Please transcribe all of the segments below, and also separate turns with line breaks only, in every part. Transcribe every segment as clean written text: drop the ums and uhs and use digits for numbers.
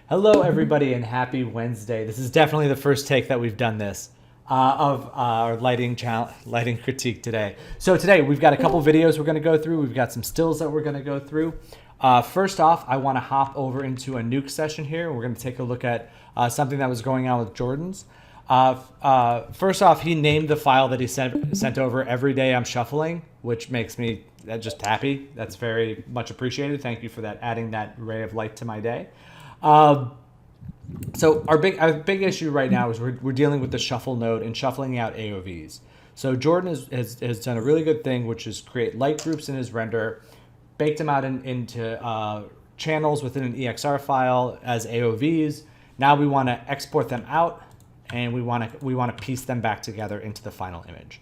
Hello, everybody, and happy Wednesday. This is definitely the first take that we've done this of our lighting critique today. So today we've got a couple videos we're going to go through. We've got some stills that we're going to go through. First off, I want to hop over into a Nuke session here. We're going to take a look at something that was going on with Jordan's. First off, he named the file that he sent over "Every Day I'm Shuffling," which makes me just happy. That's very much appreciated. Thank you for that, adding that ray of light to my day. So our big issue right now is we're dealing with the shuffle node and shuffling out AOVs. So Jordan has done a really good thing, which is create light groups in his render, baked them out into channels within an EXR file as AOVs. Now we want to export them out, and we want to piece them back together into the final image.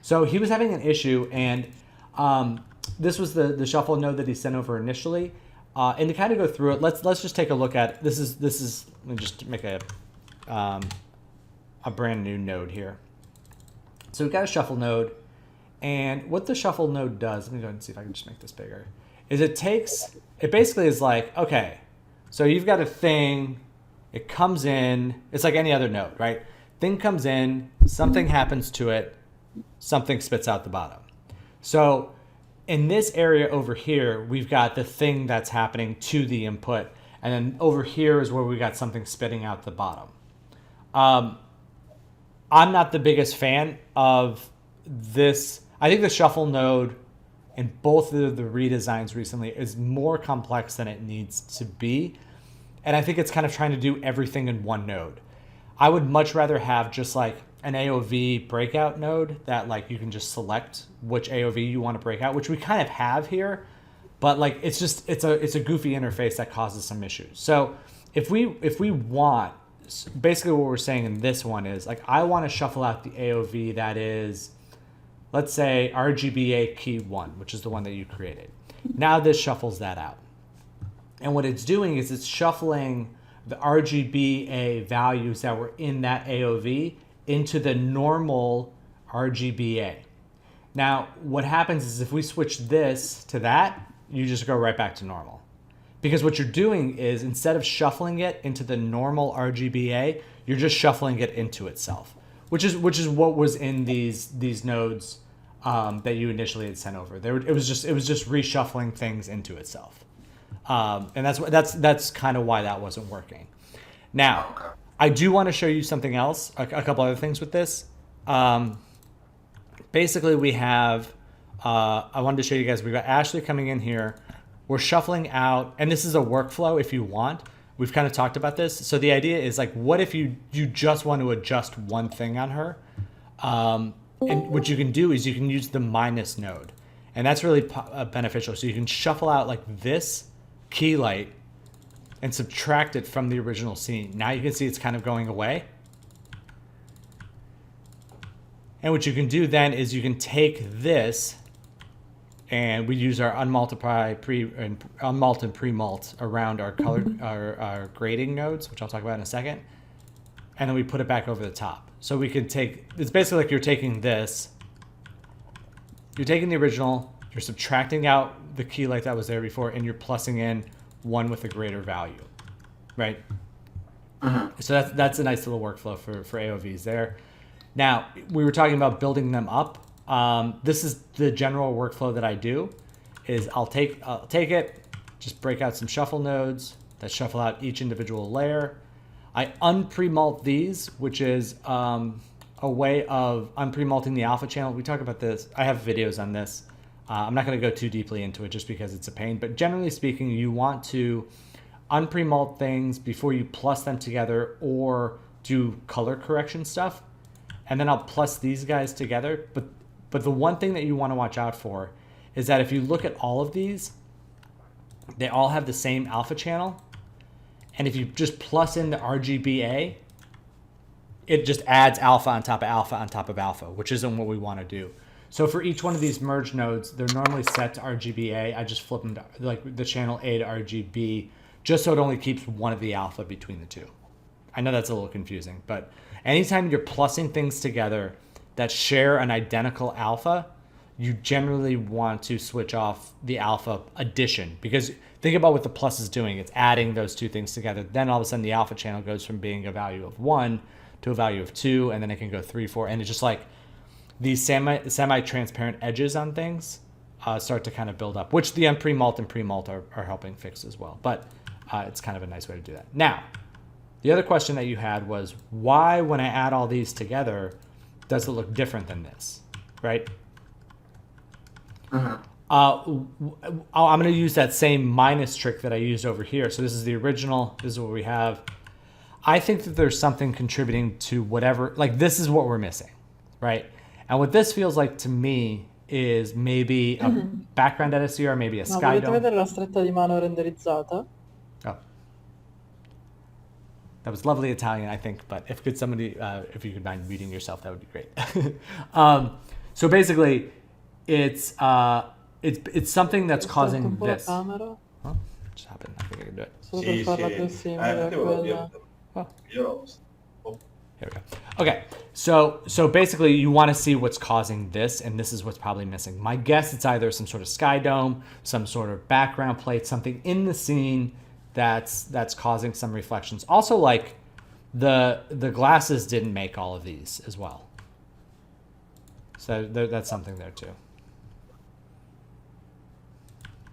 So he was having an issue, and this was the shuffle node that he sent over initially. And to kind of go through it, let's just take a look at this is let me just make a brand new node here. So we've got a shuffle node, and what the shuffle node does, let me go ahead and see if I can just make this bigger, is it basically is like, okay, so you've got a thing, it comes in, it's like any other node, right? Thing comes in, something happens to it, something spits out the bottom. So in this area over here, we've got the thing that's happening to the input. And then over here is where we got something spitting out the bottom. I'm not the biggest fan of this. I think the shuffle node in both of the redesigns recently is more complex than it needs to be. And I think it's kind of trying to do everything in one node. I would much rather have just like an AOV breakout node that like you can just select which AOV you want to break out, which we kind of have here, but like it's a goofy interface that causes some issues. So if we want, basically what we're saying in this one is like I want to shuffle out the AOV that is, let's say RGBA key 1, which is the one that you created. Now this shuffles that out. And what it's doing is it's shuffling the RGBA values that were in that AOV into the normal RGBA. Now, what happens is if we switch this to that, you just go right back to normal. Because what you're doing is instead of shuffling it into the normal RGBA, you're just shuffling it into itself, which is what was in these nodes that you initially had sent over. It was just reshuffling things into itself, and that's kind of why that wasn't working. Now, I do want to show you something else, a couple other things with this. Basically, we have, I wanted to show you guys, we've got Ashley coming in here. We're shuffling out, and this is a workflow if you want. We've kind of talked about this. So the idea is like, what if you just want to adjust one thing on her? And what you can do is you can use the minus node. And that's really beneficial. So you can shuffle out like this key light and subtract it from the original scene. Now you can see it's kind of going away. And what you can do then is you can take this, and we use our unmalt and pre-malt around our color, our grading nodes, which I'll talk about in a second. And then we put it back over the top. So we can take, it's basically like you're taking this, you're taking the original, you're subtracting out the key light that was there before, and you're plussing in one with a greater value, right? So that's a nice little workflow for AOVs there. Now, we were talking about building them up. This is the general workflow that I do, is I'll take it, just break out some shuffle nodes that shuffle out each individual layer. I unpremalt these, which is a way of unpremalting the alpha channel. We talk about this. I have videos on this. I'm not going to go too deeply into it just because it's a pain, but generally speaking, you want to unpremalt things before you plus them together or do color correction stuff. And then I'll plus these guys together. But the one thing that you want to watch out for is that if you look at all of these, they all have the same alpha channel. And if you just plus in the RGBA, it just adds alpha on top of alpha on top of alpha, which isn't what we want to do. So for each one of these merge nodes, they're normally set to RGBA. I just flip them to like the channel A to RGB, just so it only keeps one of the alpha between the two. I know that's a little confusing, but anytime you're plussing things together that share an identical alpha, you generally want to switch off the alpha addition, because think about what the plus is doing. It's adding those two things together. Then all of a sudden the alpha channel goes from being a value of 1 to a value of 2, and then it can go 3, 4, and it's just like these semi-transparent edges on things start to kind of build up, which the pre-malt and pre-malt are helping fix as well. But it's kind of a nice way to do that. Now, the other question that you had was, why, when I add all these together, does it look different than this, right?
Mm-hmm.
I'm going to use that same minus trick that I used over here. So this is the original. This is what we have. I think that there's something contributing to whatever, like this is what we're missing, right? And what this feels like to me is maybe a background NSCR, maybe a sky
Volete
dome.
vedere la stretta di mano renderizzata?
Oh. That was lovely Italian, I think, but if if you could mind muting yourself, that would be great. So basically, it's something that's causing this.
Camera?
Huh? Just happened. I think I can do it.
Solo per farla più simile a quella.
Here we go. Okay, so basically you want to see what's causing this, and this is what's probably missing. My guess, it's either some sort of sky dome, some sort of background plate, something in the scene that's causing some reflections. Also, like the glasses didn't make all of these as well, so that's something there too.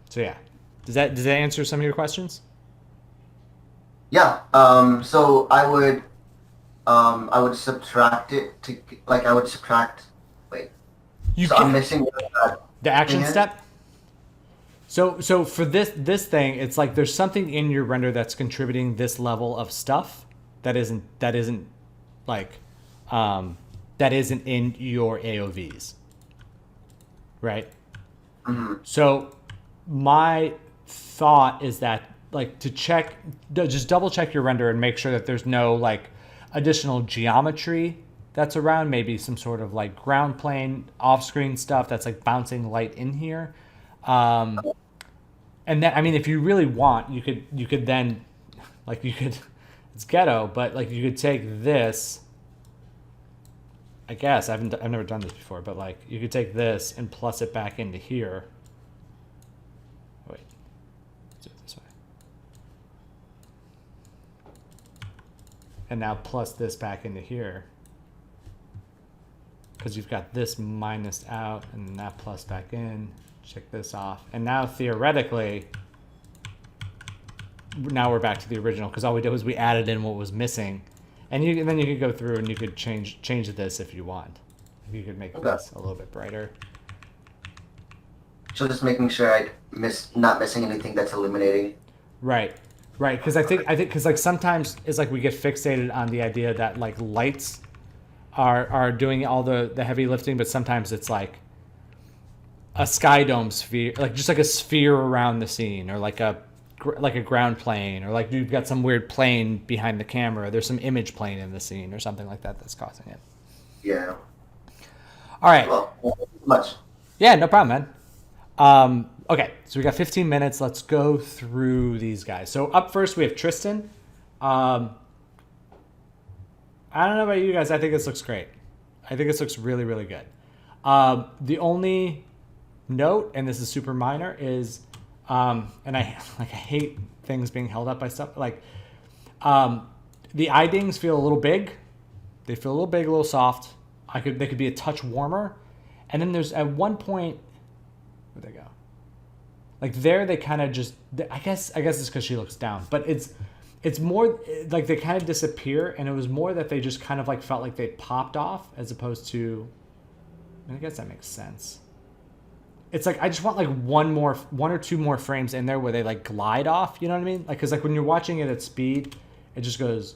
So yeah, does that answer some of your questions?
Yeah. So I would subtract it to, like, I would subtract. Wait. I'm missing
the action step. So for this thing, it's like there's something in your render that's contributing this level of stuff that isn't in your AOVs, right?
Mm-hmm.
So my thought is that, like, just double check your render and make sure that there's no like additional geometry that's around, maybe some sort of like ground plane off-screen stuff that's like bouncing light in here. And then, I mean, if you really want, you could then, like, it's ghetto, but like you could take this, I guess, I've never done this before, but like you could take this and plus it back into here. Wait, let's do it this way. And now plus this back into here, because you've got this minus out and that plus back in. Check this off, and now theoretically, now we're back to the original, because all we did was we added in what was missing, and then you could go through and you could change this if you want. You could make this a little bit brighter.
So just making sure I not missing anything that's illuminating.
Right, because I think because like sometimes it's like we get fixated on the idea that like lights are doing all the heavy lifting, but sometimes it's like a sky dome sphere, like just like a sphere around the scene, or like a ground plane, or like you've got some weird plane behind the camera. There's some image plane in the scene or something like that that's causing it.
Yeah.
All right.
Well, thank you so much.
Yeah, no problem, man. Okay, so we got 15 minutes. Let's go through these guys. So up first we have Tristan. I don't know about you guys. I think this looks great. I think this looks really, really good. The only note, and this is super minor, is and I hate things being held up by stuff, like the eye dings feel a little big. They feel a little big, a little soft. They could be a touch warmer. And then there's at one point, where'd they go? Like there, they kind of just, I guess it's because she looks down, but it's more like they kind of disappear, and it was more that they just kind of like felt like they popped off, as opposed to, I guess that makes sense. It's like I just want like one or two more frames in there where they like glide off. You know what I mean? Like, because like when you're watching it at speed, it just goes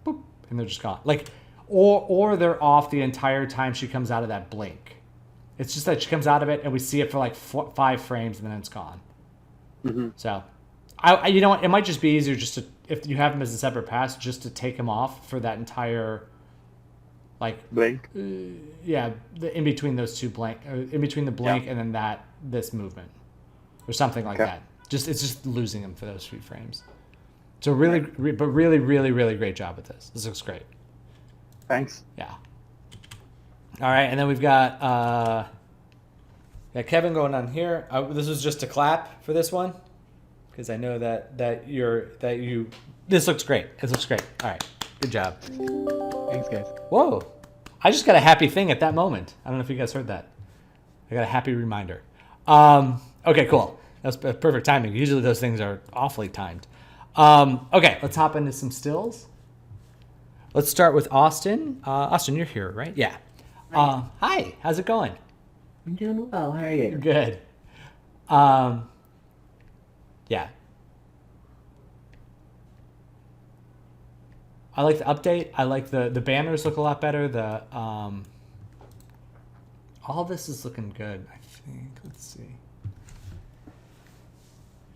boop, and they're just gone. Like, or they're off the entire time she comes out of that blink. It's just that she comes out of it and we see it for like 5 frames and then it's gone.
Mm-hmm.
So, I you know what? It might just be easier just to, if you have them as a separate pass, just to take them off for that entire, like,
blink.
Yeah, in between those two blink, or in between the blink and then this movement, or something like that. It's just losing them for those few frames. So really, but really, really, really great job with this. This looks great.
Thanks.
Yeah. All right, and then we've got Yeah, Kevin going on here. This was just a clap for this one because I know that you. This looks great. This looks great. All right, good job.
Thanks, guys.
Whoa, I just got a happy thing at that moment. I don't know if you guys heard that. I got a happy reminder. Okay, cool. That's perfect timing. Usually those things are awfully timed. Okay, let's hop into some stills. Let's start with Austin. Austin, you're here, right? Yeah. Hi. How's it going?
I'm doing well. How are you?
Good. Yeah. I like the update. I like the banners look a lot better. The all this is looking good, I think. Let's see.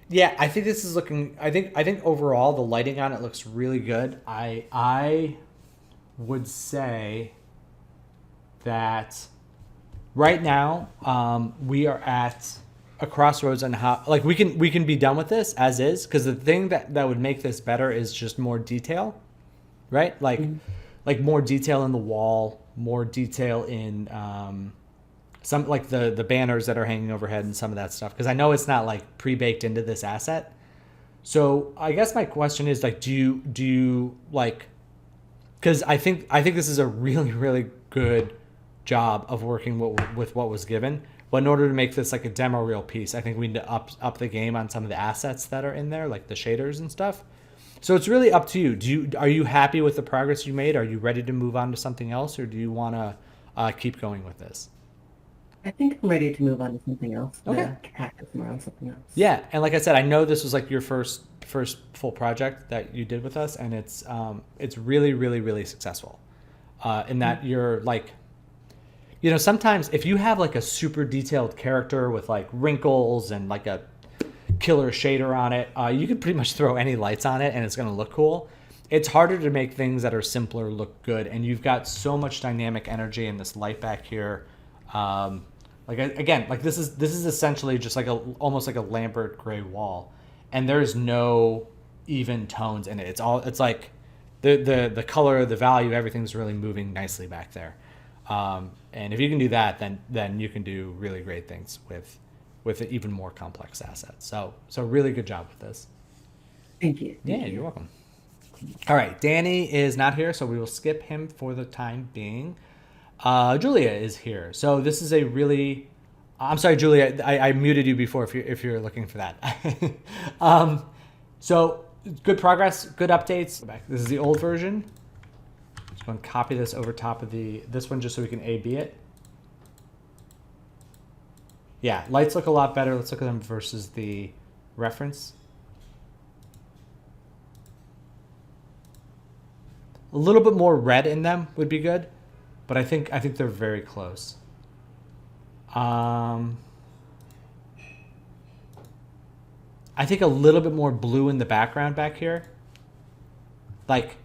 Yeah, I think this is looking I think overall the lighting on it looks really good. I would say that right now we are at a crossroads on how like we can be done with this as is, because the thing that would make this better is just more detail, right? Like more detail in the wall, more detail in some like the banners that are hanging overhead and some of that stuff, because I know it's not like pre-baked into this asset. So I guess my question is like, do you like, because I think this is a really, really good job of working with what was given. But in order to make this like a demo reel piece, I think we need to up the game on some of the assets that are in there, like the shaders and stuff. So it's really up to you. Are you happy with the progress you made? Are you ready to move on to something else, or do you want to keep going with this?
I think I'm ready to move on to something else.
Okay.
To practice more on something else.
Yeah, and like I said, I know this was like your first full project that you did with us, and it's really, really, really successful. In that you're like, you know, sometimes if you have like a super detailed character with like wrinkles and like a killer shader on it, you can pretty much throw any lights on it and it's going to look cool. It's harder to make things that are simpler look good, and you've got so much dynamic energy in this light back here. Like again, like this is essentially just like almost like a Lambert gray wall, and there's no even tones in it. It's like the color, the value, everything's really moving nicely back there. And if you can do that, then you can do really great things with even more complex assets. So really good job with this.
Thank you.
Yeah, you're welcome. All right, Dani is not here, so we will skip him for the time being. Julia is here. So this is a really, I'm sorry, Julia, I muted you before if you're looking for that. So good progress, good updates. This is the old version. Just going to copy this over top of this one just so we can A/B it. Yeah, lights look a lot better. Let's look at them versus the reference. A little bit more red in them would be good, but I think they're very close. I think a little bit more blue in the background back here. Like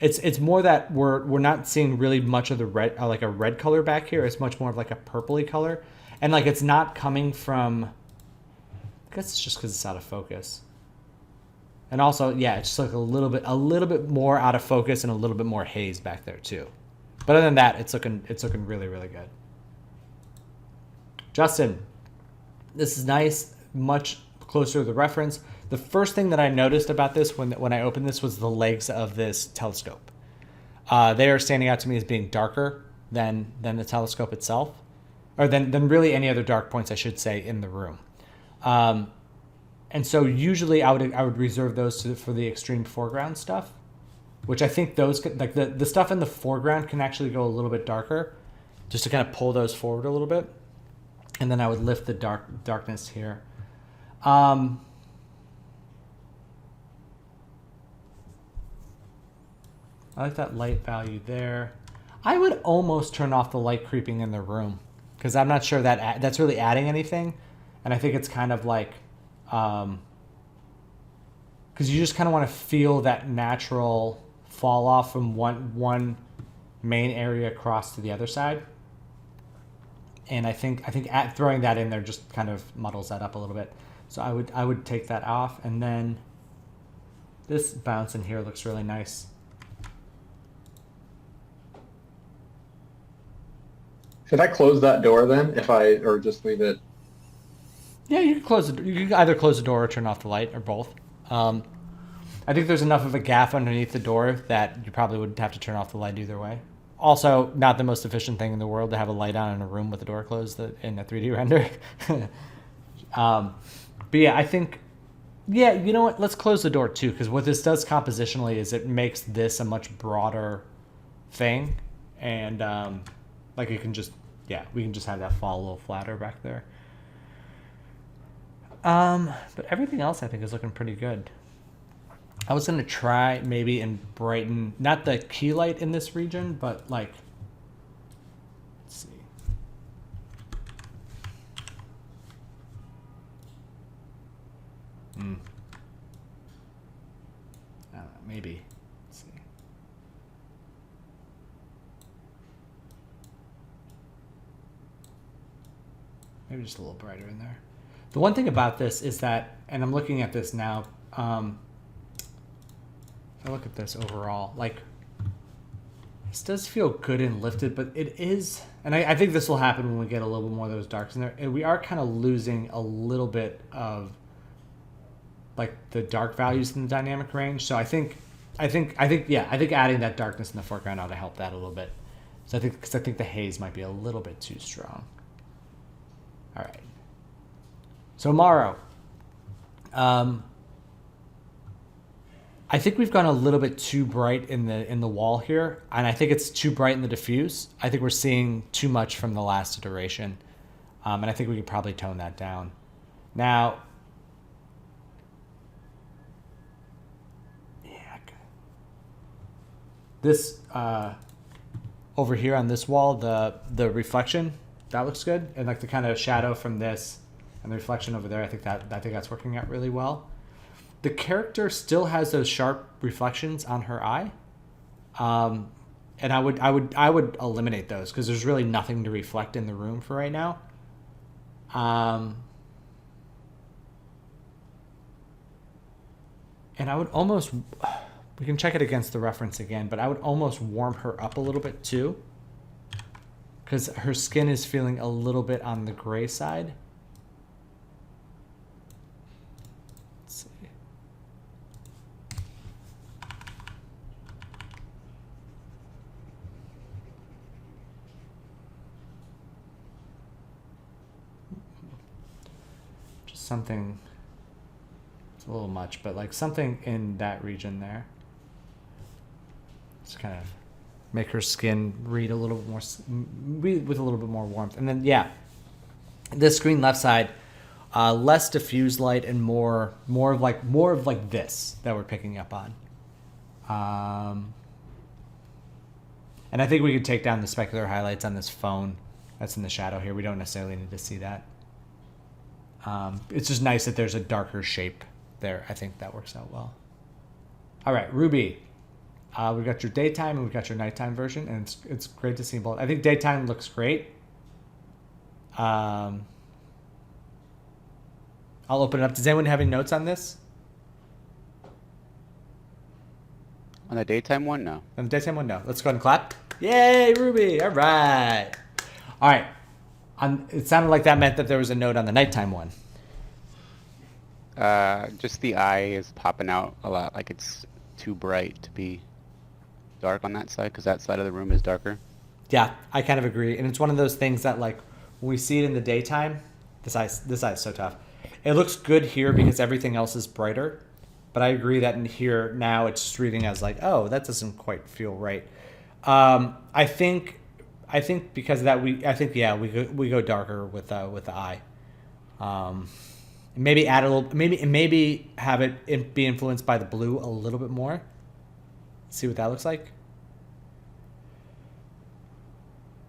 it's more that we're not seeing really much of the red, like a red color back here. It's much more of like a purpley color, and like it's not coming from. I guess it's just because it's out of focus. And also, yeah, it's just like a little bit more out of focus and a little bit more haze back there too. But other than that, it's looking really, really good. Justin, this is nice, much closer to the reference. The first thing that I noticed about this when I opened this was the legs of this telescope. They are standing out to me as being darker than the telescope itself, or than really any other dark points, I should say, in the room. And so usually I would reserve those for the extreme foreground stuff, which I think those could, like the stuff in the foreground can actually go a little bit darker, just to kind of pull those forward a little bit, and then I would lift the darkness here. I like that light value there. I would almost turn off the light creeping in the room, because I'm not sure that that's really adding anything, and I think it's kind of like. Because you just kind of want to feel that natural fall off from one main area across to the other side, and I think throwing that in there just kind of muddles that up a little bit. So I would take that off, and then this bounce in here looks really nice.
Could I close that door then, or just leave it?
Yeah, you can close it. You can either close the door or turn off the light, or both. I think there's enough of a gap underneath the door that you probably would have to turn off the light either way. Also, not the most efficient thing in the world to have a light on in a room with the door closed in a 3D render. But yeah, I think, yeah, you know what? Let's close the door too, because what this does compositionally is it makes this a much broader thing, and like it can just, yeah, we can just have that fall a little flatter back there. But everything else I think is looking pretty good. I was gonna try maybe and brighten, not the key light in this region, but like, let's see. I don't know, maybe. Let's see. Maybe just a little brighter in there. The one thing about this is that, and I'm looking at this now, if I look at this overall, like, this does feel good and lifted, but it is, and I think this will happen when we get a little bit more of those darks in there, and we are kind of losing a little bit of, like, the dark values in the dynamic range. So I think adding that darkness in the foreground ought to help that a little bit. So because I think the haze might be a little bit too strong. All right. So Mauro, I think we've gone a little bit too bright in the wall here, and I think it's too bright in the diffuse. I think we're seeing too much from the last iteration, and I think we could probably tone that down. Now, yeah, this over here on this wall, the reflection, that looks good, and like the kind of shadow from this and the reflection over there, I think that's working out really well. The character still has those sharp reflections on her eye, and I would eliminate those because there's really nothing to reflect in the room for right now. And I would almost, we can check it against the reference again, but I would almost warm her up a little bit too, because her skin is feeling a little bit on the gray side. Something, it's a little much, but like something in that region there. Just kind of make her skin read a little bit more, read with a little bit more warmth. And then, yeah, this screen left side, less diffuse light and more of like this that we're picking up on. And I think we could take down the specular highlights on this phone that's in the shadow here. We don't necessarily need to see that. It's just nice that there's a darker shape there. I think that works out well. All right, Ruby. We've got your daytime and we've got your nighttime version, and it's great to see both. I think daytime looks great. I'll open it up. Does anyone have any notes on this?
On the daytime one, no.
On the daytime one, no. Let's go ahead and clap. Yay, Ruby. All right. All right. It sounded like that meant that there was a note on the nighttime one.
Just the eye is popping out a lot, like it's too bright to be dark on that side, because that side of the room is darker.
Yeah, I kind of agree. And it's one of those things that, like, when we see it in the daytime, this eye is so tough. It looks good here because everything else is brighter. But I agree that in here now it's just reading as like, oh, that doesn't quite feel right. I think because of that, we go darker with the eye. Maybe add a little, maybe have it be influenced by the blue a little bit more. See what that looks like.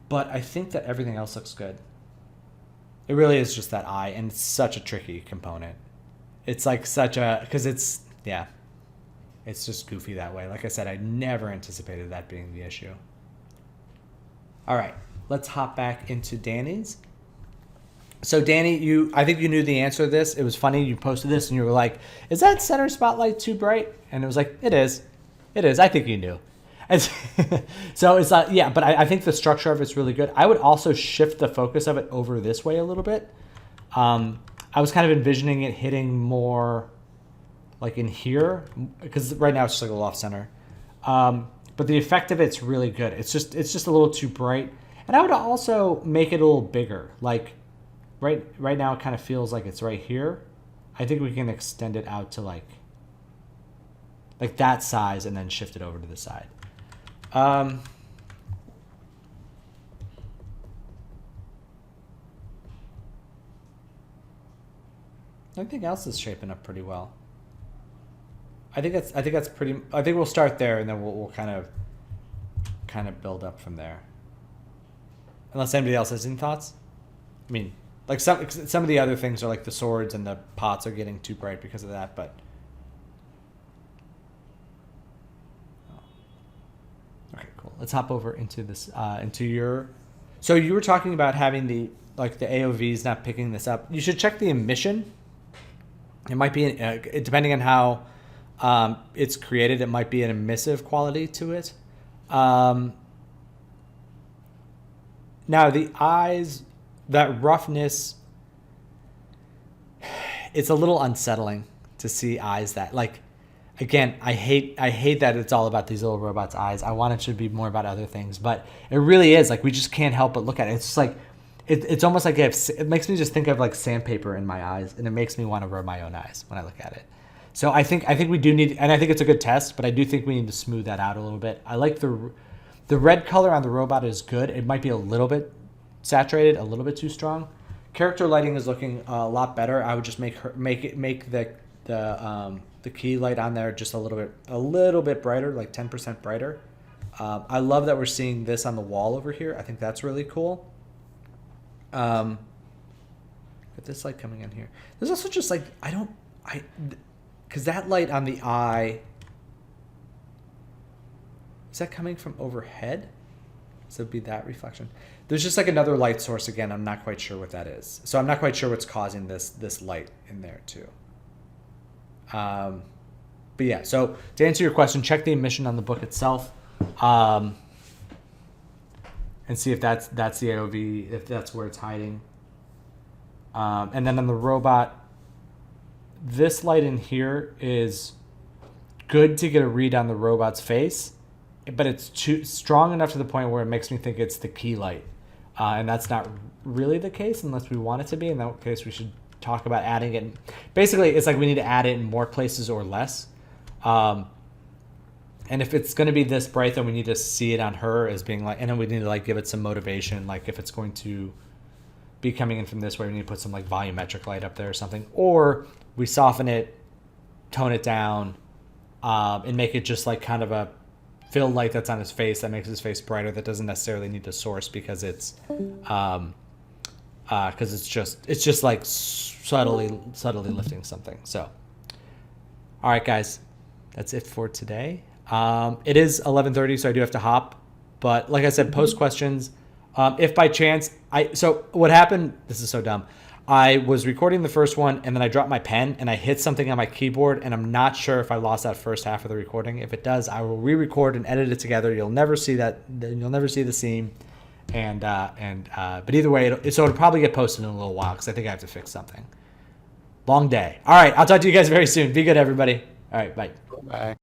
But I think that everything else looks good. It really is just that eye, and it's such a tricky component. It's like because it's just goofy that way. Like I said, I never anticipated that being the issue. All right, let's hop back into Dani's. So Dani, I think you knew the answer to this. It was funny, you posted this and you were like, is that center spotlight too bright? And it was like, it is. I think you knew. It's so it's yeah, but I think the structure of it's really good. I would also shift the focus of it over this way a little bit. I was kind of envisioning it hitting more like in here, because right now it's just like a little off center. But the effect of it's really good. It's just a little too bright. And I would also make it a little bigger. Like right now it kind of feels like it's right here. I think we can extend it out to like that size and then shift it over to the side. Everything else is shaping up pretty well. I think that's pretty. I think we'll start there and then we'll kind of build up from there. Unless anybody else has any thoughts. I mean, like some of the other things are like the swords and the pots are getting too bright because of that, but. Okay, cool. Let's hop over into this into your. So you were talking about having the AOVs not picking this up. You should check the emission. It might be depending on how it's created. It might be an emissive quality to it. Now the eyes, that roughness, it's a little unsettling to see eyes that like. Again, I hate that it's all about these little robots' eyes. I want it to be more about other things, but it really is like we just can't help but look at it. It's just like it's almost like it makes me just think of like sandpaper in my eyes, and it makes me want to rub my own eyes when I look at it. So I think we do need, and I think it's a good test, but I do think we need to smooth that out a little bit. I like the red color on the robot is good. It might be a little bit saturated, a little bit too strong. Character lighting is looking a lot better. I would just make the key light on there just a little bit brighter, like 10% brighter. I love that we're seeing this on the wall over here. I think that's really cool. But this light coming in here. There's also just like because that light on the eye, is that coming from overhead? So it'd be that reflection. There's just like another light source again. I'm not quite sure what that is. So I'm not quite sure what's causing this light in there too. But yeah, so to answer your question, check the emission on the book itself, and see if that's the AOV, if that's where it's hiding. And then on the robot, this light in here is good to get a read on the robot's face, but it's too strong enough to the point where it makes me think it's the key light. And that's not really the case unless we want it to be. In that case, we should talk about adding it. Basically, it's like we need to add it in more places or less. And if it's going to be this bright, then we need to see it on her as being like, and then we need to like give it some motivation. Like if it's going to be coming in from this way, we need to put some like volumetric light up there or something, or we soften it, tone it down, and make it just like kind of a fill light that's on his face that makes his face brighter. That doesn't necessarily need the source because it's just like subtly lifting something. So, all right, guys, that's it for today. It is 11:30, so I do have to hop. But like I said, post questions. If by chance so what happened? This is so dumb. I was recording the first one and then I dropped my pen and I hit something on my keyboard and I'm not sure if I lost that first half of the recording. If it does, I will re-record and edit it together. You'll never see that. You'll never see the seam. But either way, it'll probably get posted in a little while because I think I have to fix something. Long day. All right, I'll talk to you guys very soon. Be good, everybody. All right, bye.
Bye.